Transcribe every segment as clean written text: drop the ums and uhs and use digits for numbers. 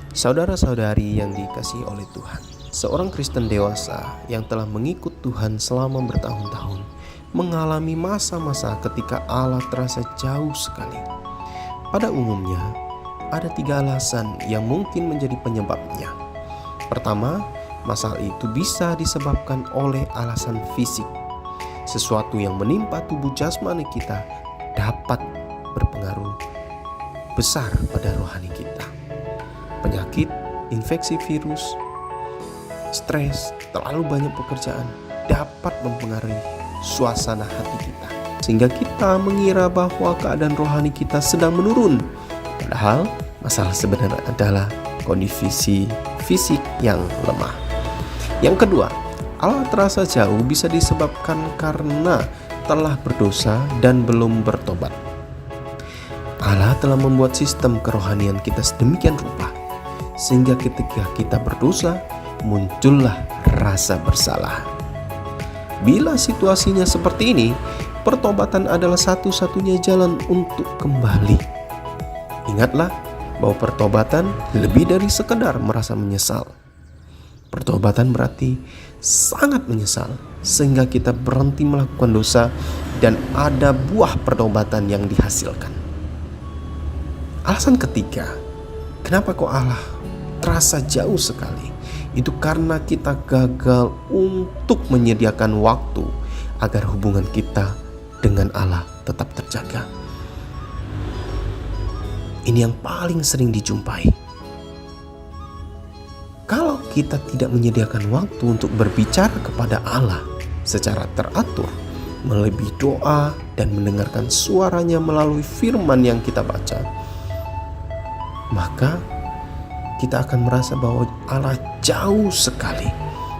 Saudara-saudari yang dikasihi oleh Tuhan, seorang Kristen dewasa yang telah mengikut Tuhan selama bertahun-tahun mengalami masa-masa ketika Allah terasa jauh sekali. Pada umumnya, ada 3 alasan yang mungkin menjadi penyebabnya. Pertama, masalah itu bisa disebabkan oleh alasan fisik. Sesuatu yang menimpa tubuh jasmani kita dapat berpengaruh besar pada rohani kita. Penyakit, infeksi virus, stres, terlalu banyak pekerjaan dapat mempengaruhi suasana hati kita, sehingga kita mengira bahwa keadaan rohani kita sedang menurun. Padahal masalah sebenarnya adalah kondisi fisik yang lemah. Yang kedua, Allah terasa jauh bisa disebabkan karena telah berdosa dan belum bertobat. Allah telah membuat sistem kerohanian kita sedemikian rupa sehingga ketika kita berdosa, muncullah rasa bersalah. Bila situasinya seperti ini, pertobatan adalah satu-satunya jalan untuk kembali. Ingatlah bahwa pertobatan lebih dari sekedar merasa menyesal. Pertobatan berarti sangat menyesal, sehingga kita berhenti melakukan dosa dan ada buah pertobatan yang dihasilkan. Alasan ketiga, kenapa kok Allah terasa jauh sekali? Itu karena kita gagal untuk menyediakan waktu agar hubungan kita dengan Allah tetap terjaga. Ini yang paling sering dijumpai. Kalau kita tidak menyediakan waktu untuk berbicara kepada Allah secara teratur, melalui doa dan mendengarkan suaranya melalui firman yang kita baca, maka kita akan merasa bahwa Allah jauh sekali.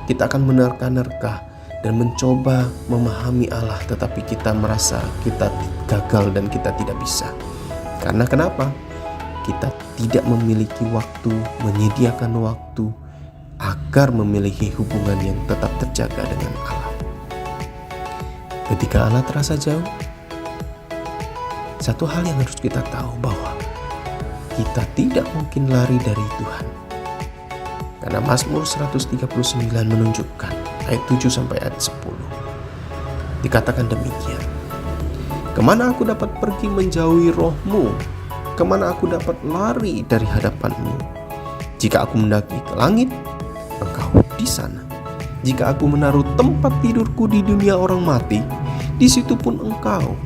Kita akan menerka-nerka dan mencoba memahami Allah, tetapi kita merasa kita gagal dan kita tidak bisa. Karena kenapa? Kita tidak memiliki waktu, menyediakan waktu agar memiliki hubungan yang tetap terjaga dengan Allah. Ketika Allah terasa jauh, satu hal yang harus kita tahu bahwa kita tidak mungkin lari dari Tuhan. Karena Mazmur 139 menunjukkan ayat 7 sampai ayat 10. Dikatakan demikian. Kemana aku dapat pergi menjauhi roh-Mu? Kemana aku dapat lari dari hadapan-Mu? Jika aku mendaki ke langit, Engkau di sana. Jika aku menaruh tempat tidurku di dunia orang mati, di situ pun Engkau.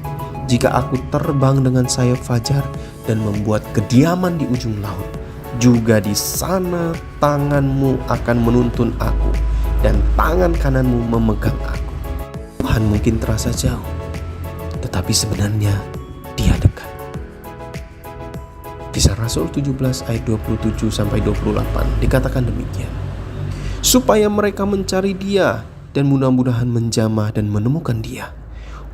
Jika aku terbang dengan sayap fajar dan membuat kediaman di ujung laut, juga di sana tangan-Mu akan menuntun aku dan tangan kanan-Mu memegang aku. Tuhan mungkin terasa jauh, tetapi sebenarnya Dia dekat. Kisah Rasul 17 ayat 27 sampai 28 dikatakan demikian. Supaya mereka mencari Dia dan mudah-mudahan menjamah dan menemukan Dia,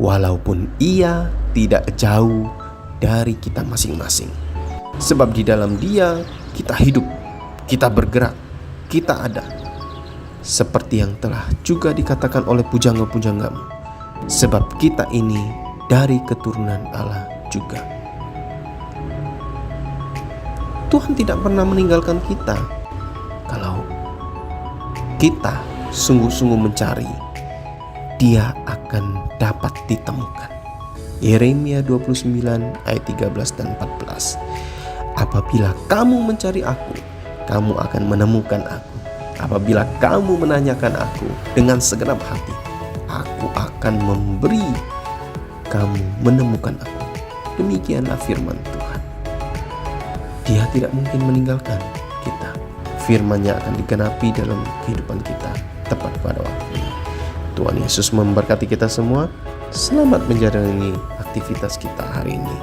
walaupun Ia tidak jauh dari kita masing-masing. Sebab di dalam Dia kita hidup, kita bergerak, kita ada. Seperti yang telah juga dikatakan oleh pujangga-pujanggamu, sebab kita ini dari keturunan Allah juga. Tuhan tidak pernah meninggalkan kita. Kalau kita sungguh-sungguh mencari, Dia akan dapat ditemukan. Yeremia 29 ayat 13 dan 14. Apabila kamu mencari aku, kamu akan menemukan aku. Apabila kamu menanyakan aku dengan segenap hati, aku akan memberi kamu menemukan aku. Demikianlah firman Tuhan. Dia tidak mungkin meninggalkan kita. Firman-Nya akan digenapi dalam kehidupan kita tepat pada waktunya. Tuhan Yesus memberkati kita semua. Selamat menjalani aktivitas kita hari ini.